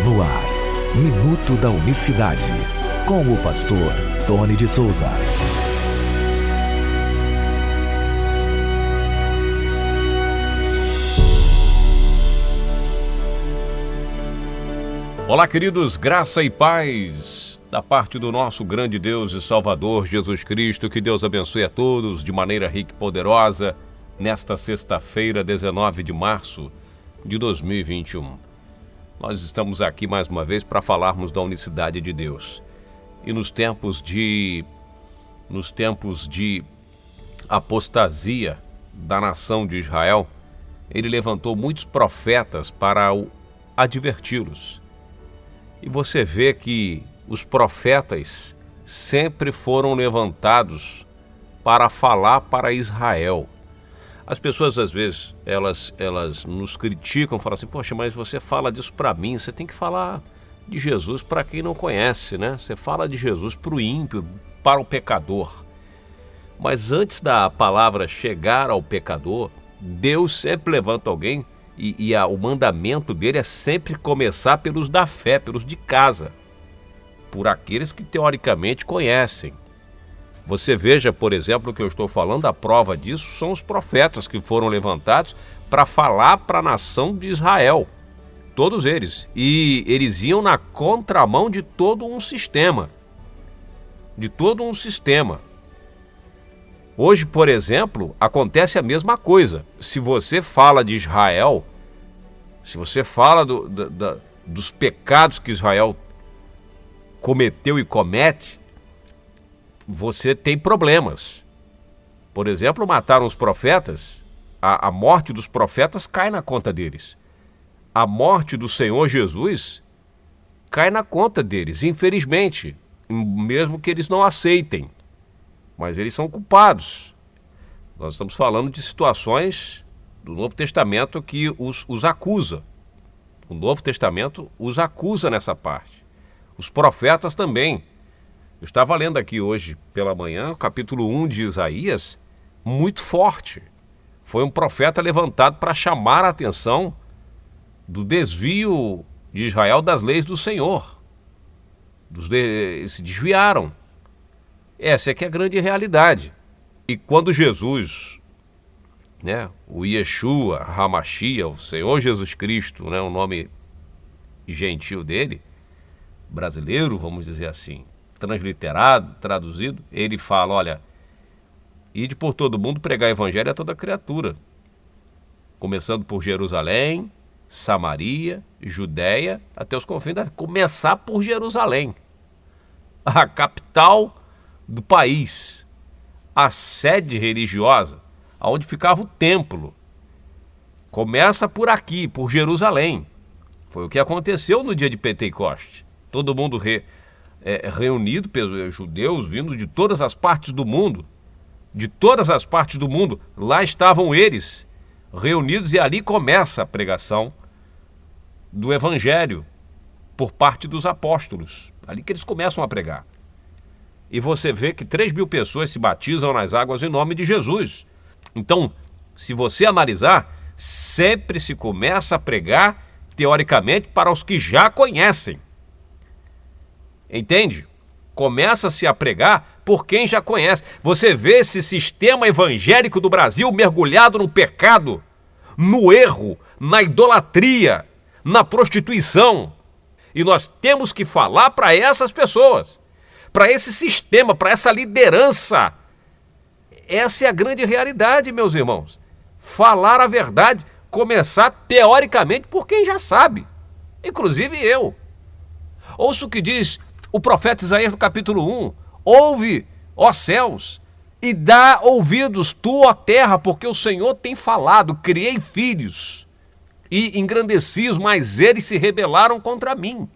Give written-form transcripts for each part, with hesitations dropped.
No ar, Minuto da Unicidade, com o pastor Tony de Souza. Olá, queridos, graça e paz da parte do nosso grande Deus e Salvador Jesus Cristo. Que Deus abençoe a todos de maneira rica e poderosa nesta sexta-feira, 19 de março de 2021. Nós estamos aqui mais uma vez para falarmos da unicidade de Deus. E nos tempos de apostasia da nação de Israel, ele levantou muitos profetas para adverti-los. E você vê que os profetas sempre foram levantados para falar para Israel. As pessoas, às vezes, elas nos criticam, falam assim, poxa, mas você fala disso para mim, você tem que falar de Jesus para quem não conhece, né? Você fala de Jesus para o ímpio, para o pecador. Mas antes da palavra chegar ao pecador, Deus sempre levanta alguém e o mandamento dele é sempre começar pelos da fé, pelos de casa, por aqueles que teoricamente conhecem. Você veja, por exemplo, o que eu estou falando, a prova disso são os profetas que foram levantados para falar para a nação de Israel. Todos eles. E eles iam na contramão de todo um sistema. Hoje, por exemplo, acontece a mesma coisa. Se você fala de Israel, se você fala dos pecados que Israel cometeu e comete, você tem problemas. Por exemplo, mataram os profetas, a morte dos profetas cai na conta deles. A morte do Senhor Jesus cai na conta deles, infelizmente, mesmo que eles não aceitem. Mas eles são culpados. Nós estamos falando de situações do Novo Testamento que os acusa. O Novo Testamento os acusa nessa parte. Os profetas também. Eu estava lendo aqui hoje pela manhã, o capítulo 1 de Isaías, muito forte. Foi um profeta levantado para chamar a atenção do desvio de Israel das leis do Senhor. Eles se desviaram. Essa é que é a grande realidade. E quando Jesus, o Yeshua, Hamashia, o Senhor Jesus Cristo, o nome gentil dele, brasileiro, vamos dizer assim, transliterado, traduzido, ele fala, olha, ide por todo mundo pregar evangelho a toda criatura, começando por Jerusalém, Samaria, Judéia, até os confins da... Começar por Jerusalém, a capital do país, a sede religiosa, onde ficava o templo. Começa por aqui, por Jerusalém. Foi o que aconteceu no dia de Pentecoste. Todo mundo reunido pelos judeus vindos de todas as partes do mundo. De todas as partes do mundo, lá estavam eles reunidos e ali começa a pregação do evangelho por parte dos apóstolos. Ali que eles começam a pregar. E você vê que 3.000 pessoas se batizam nas águas em nome de Jesus. Então, se você analisar, sempre se começa a pregar, teoricamente, para os que já conhecem. Entende? Começa-se a pregar por quem já conhece. Você vê esse sistema evangélico do Brasil mergulhado no pecado, no erro, na idolatria, na prostituição. E nós temos que falar para essas pessoas, para esse sistema, para essa liderança. Essa é a grande realidade, meus irmãos. Falar a verdade, começar teoricamente por quem já sabe, inclusive eu. Ouça o que diz o profeta Isaías no capítulo 1. Ouve, ó céus, e dá ouvidos tu, ó terra, porque o Senhor tem falado, criei filhos e engrandeci-os, mas eles se rebelaram contra mim.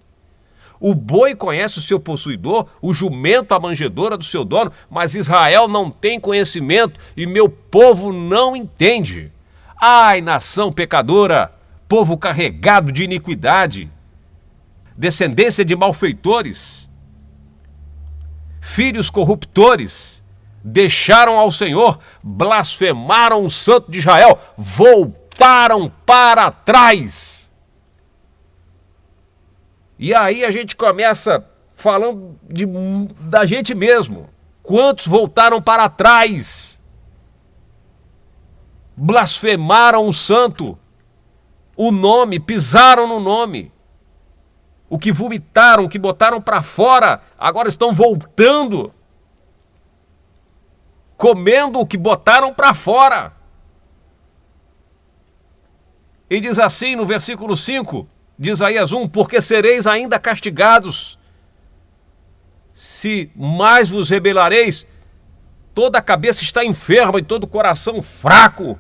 O boi conhece o seu possuidor, o jumento a manjedoura do seu dono, mas Israel não tem conhecimento e meu povo não entende. Ai, nação pecadora, povo carregado de iniquidade, descendência de malfeitores, filhos corruptores, deixaram ao Senhor, blasfemaram o Santo de Israel, voltaram para trás. E aí a gente começa falando da gente mesmo. Quantos voltaram para trás? Blasfemaram o santo, o nome, pisaram no nome. O que vomitaram, o que botaram para fora, agora estão voltando. Comendo o que botaram para fora. E diz assim no versículo 5 de Isaías 1, porque sereis ainda castigados, se mais vos rebelareis, toda a cabeça está enferma e todo o coração fraco.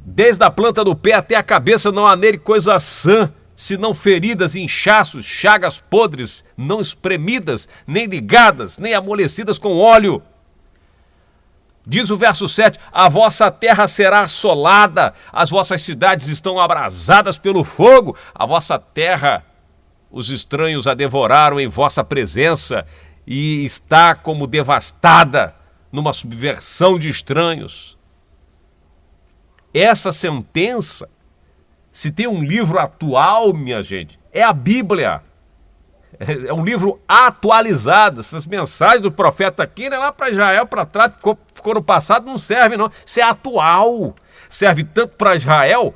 Desde a planta do pé até a cabeça não há nele coisa sã, senão feridas, inchaços, chagas podres, não espremidas, nem ligadas, nem amolecidas com óleo. Diz o verso 7, a vossa terra será assolada, as vossas cidades estão abrasadas pelo fogo, a vossa terra, os estranhos a devoraram em vossa presença e está como devastada numa subversão de estranhos. Essa sentença, se tem um livro atual, minha gente, é a Bíblia. É um livro atualizado. Essas mensagens do profeta aqui, né, lá para Israel, para trás, ficou no passado, não serve não. Isso é atual. Serve tanto para Israel,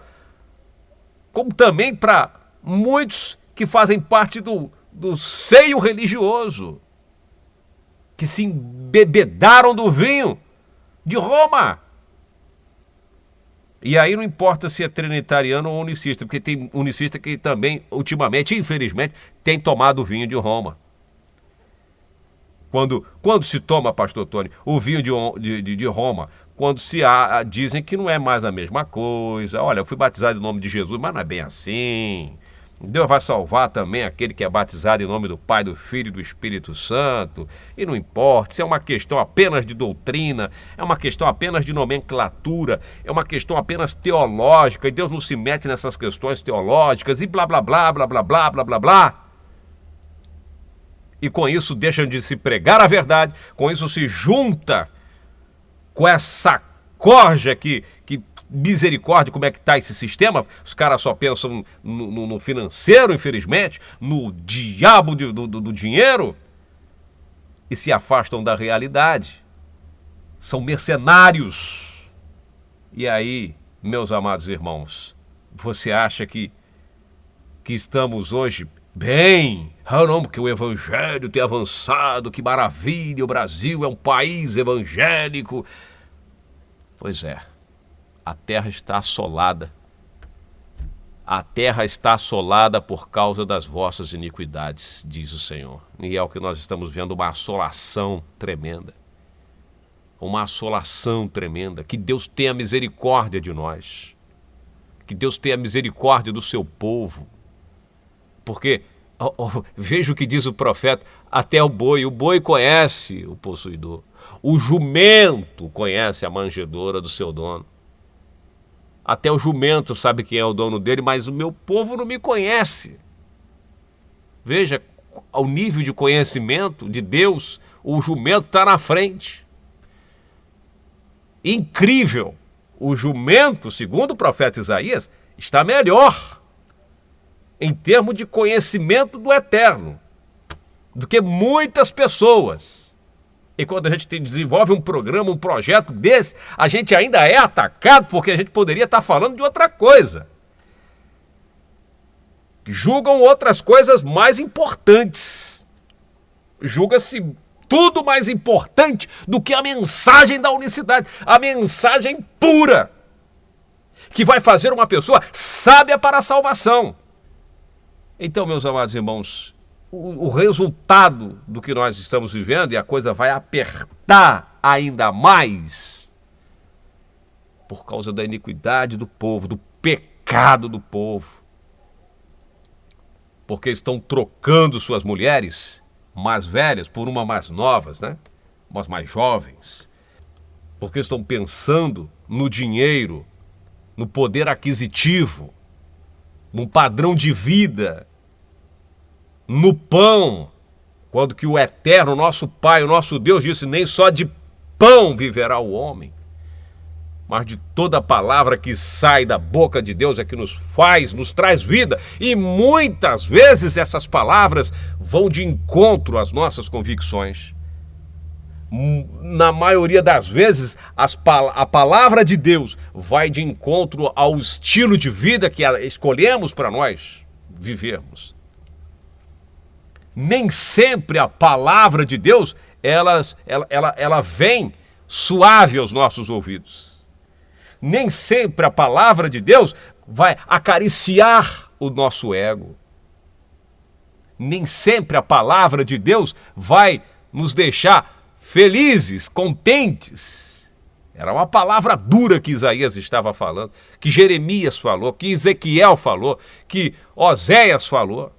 como também para muitos que fazem parte do seio religioso, que se embebedaram do vinho de Roma. E aí não importa se é trinitariano ou unicista, porque tem unicista que também, ultimamente, infelizmente, tem tomado o vinho de Roma. Quando se toma, pastor Tony, o vinho de Roma, quando dizem que não é mais a mesma coisa. Olha, eu fui batizado em nome de Jesus, mas não é bem assim. Deus vai salvar também aquele que é batizado em nome do Pai, do Filho e do Espírito Santo. E não importa, se é uma questão apenas de doutrina, é uma questão apenas de nomenclatura, é uma questão apenas teológica, e Deus não se mete nessas questões teológicas e blá, blá, blá, blá, blá, blá, blá, blá, blá. E com isso deixam de se pregar a verdade, com isso se junta com essa corja que misericórdia, como é que está esse sistema? Os caras só pensam no financeiro, infelizmente, no diabo do dinheiro e se afastam da realidade. São mercenários. E aí, meus amados irmãos, você acha que estamos hoje bem? Ah, não, porque o evangelho tem avançado, que maravilha, o Brasil é um país evangélico. Pois é. A terra está assolada. A terra está assolada por causa das vossas iniquidades, diz o Senhor. E é o que nós estamos vendo, uma assolação tremenda. Uma assolação tremenda. Que Deus tenha misericórdia de nós. Que Deus tenha misericórdia do seu povo. Porque, veja o que diz o profeta, até o boi conhece o possuidor. O jumento conhece a manjedoura do seu dono. Até o jumento sabe quem é o dono dele, mas o meu povo não me conhece. Veja, ao nível de conhecimento de Deus, o jumento está na frente. Incrível! O jumento, segundo o profeta Isaías, está melhor em termos de conhecimento do eterno do que muitas pessoas. E quando a gente desenvolve um programa, um projeto desse, a gente ainda é atacado porque a gente poderia estar falando de outra coisa. Julgam outras coisas mais importantes. Julga-se tudo mais importante do que a mensagem da unicidade, a mensagem pura, que vai fazer uma pessoa sábia para a salvação. Então, meus amados irmãos, o resultado do que nós estamos vivendo, e a coisa vai apertar ainda mais por causa da iniquidade do povo, do pecado do povo. Porque estão trocando suas mulheres mais velhas por uma mais novas, né? Umas mais jovens. Porque estão pensando no dinheiro, no poder aquisitivo, num padrão de vida, no pão, quando que o eterno, nosso Pai, o nosso Deus disse, nem só de pão viverá o homem. mas de toda palavra que sai da boca de Deus é que nos traz vida. E muitas vezes essas palavras vão de encontro às nossas convicções. Na maioria das vezes, a palavra de Deus vai de encontro ao estilo de vida que escolhemos para nós vivermos. Nem sempre a palavra de Deus ela vem suave aos nossos ouvidos. Nem sempre a palavra de Deus vai acariciar o nosso ego. Nem sempre a palavra de Deus vai nos deixar felizes, contentes. Era uma palavra dura que Isaías estava falando, que Jeremias falou, que Ezequiel falou, que Oséias falou.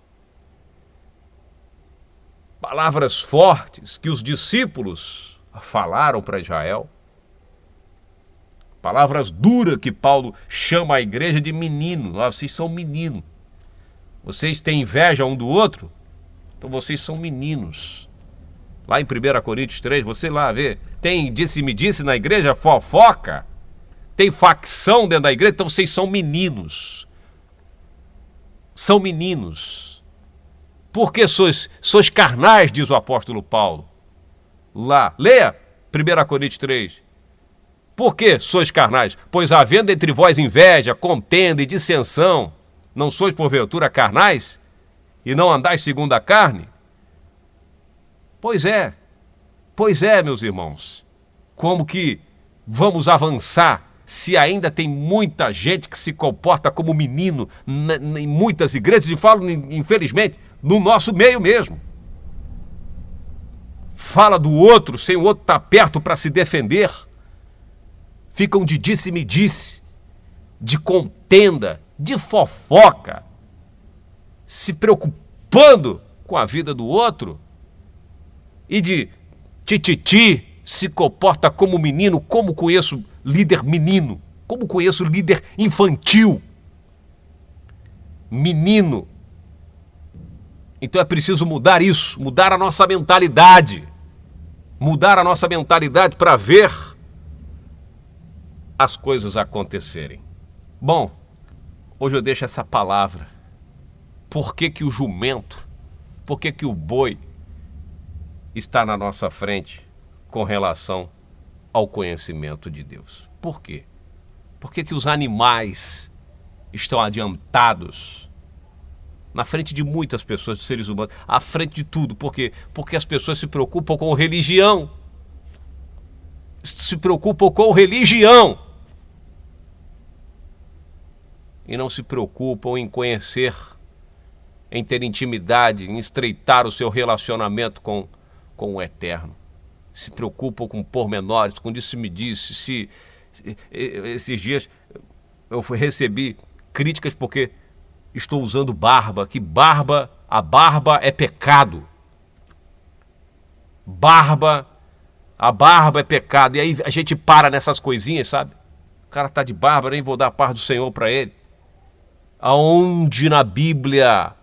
Palavras fortes que os discípulos falaram para Israel. Palavras duras que Paulo chama a igreja de menino. Vocês são meninos. Vocês têm inveja um do outro? Então vocês são meninos. Lá em 1 Coríntios 3, você lá vê, tem disse-me-disse na igreja, fofoca, tem facção dentro da igreja, então vocês são meninos. São meninos. Porque sois carnais, diz o apóstolo Paulo. Lá, leia 1 Coríntios 3. Por que sois carnais? Pois havendo entre vós inveja, contenda e dissensão, não sois porventura carnais? E não andais segundo a carne? Pois é, meus irmãos. Como que vamos avançar se ainda tem muita gente que se comporta como menino em muitas igrejas, e falo, infelizmente, no nosso meio mesmo. Fala do outro sem o outro estar perto para se defender. Ficam de disse-me-disse, de contenda, de fofoca, se preocupando com a vida do outro e de tititi, se comporta como menino. Como conheço líder menino, como conheço líder infantil. Menino. Então é preciso mudar isso, mudar a nossa mentalidade. Mudar a nossa mentalidade para ver as coisas acontecerem. Bom, hoje eu deixo essa palavra. Por que que o jumento, por que que o boi está na nossa frente com relação ao conhecimento de Deus? Por quê? Por que que os animais estão adiantados na frente de muitas pessoas, de seres humanos, à frente de tudo? Por quê? Porque as pessoas se preocupam com religião. Se preocupam com religião. E não se preocupam em conhecer, em ter intimidade, em estreitar o seu relacionamento com o Eterno. Se preocupam com pormenores, com disse-me-disse. Esses dias eu recebi críticas porque estou usando barba, que a barba é pecado. A barba é pecado. E aí a gente para nessas coisinhas, sabe? O cara tá de barba, nem vou dar a paz do Senhor para ele. Aonde na Bíblia,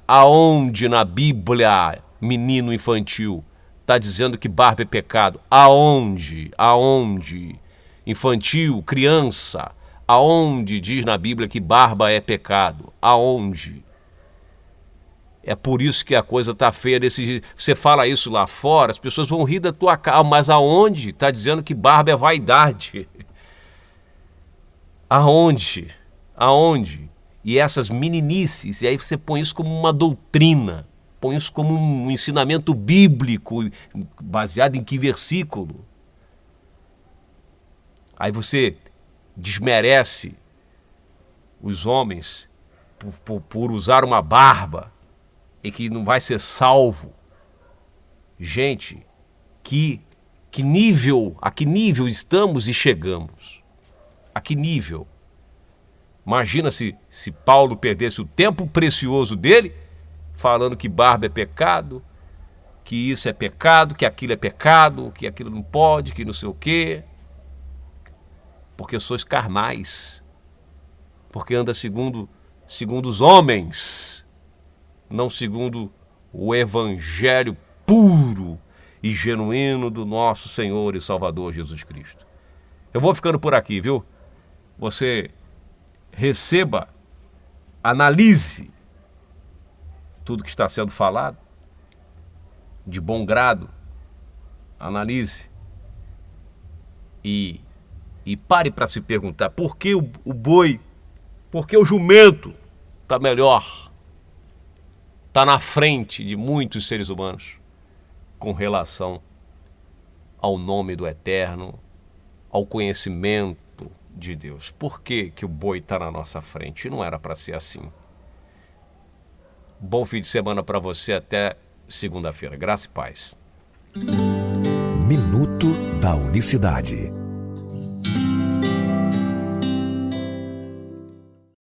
menino infantil, está dizendo que barba é pecado? Aonde? Infantil, criança, aonde diz na Bíblia que barba é pecado? Aonde? É por isso que a coisa está feia desse jeito. Você fala isso lá fora, as pessoas vão rir da tua cara, mas aonde? Está dizendo que barba é vaidade. Aonde? E essas meninices, e aí você põe isso como uma doutrina, põe isso como um ensinamento bíblico, baseado em que versículo? Aí você desmerece os homens por usar uma barba e que não vai ser salvo. Gente, a que nível estamos e chegamos? A que nível? Imagina se Paulo perdesse o tempo precioso dele falando que barba é pecado, que isso é pecado, que aquilo é pecado, que aquilo não pode, que não sei o quê. Porque sois carnais. Porque anda segundo os homens, não segundo o evangelho puro e genuíno do nosso Senhor e Salvador Jesus Cristo. Eu vou ficando por aqui, viu? você receba, analise tudo que está sendo falado, de bom grado, analise e pare para se perguntar por que o boi, por que o jumento está melhor, está na frente de muitos seres humanos com relação ao nome do Eterno, ao conhecimento de Deus. Por que o boi está na nossa frente? Não era para ser assim. Bom fim de semana para você, até segunda-feira. Graça e paz. Minuto da Unicidade.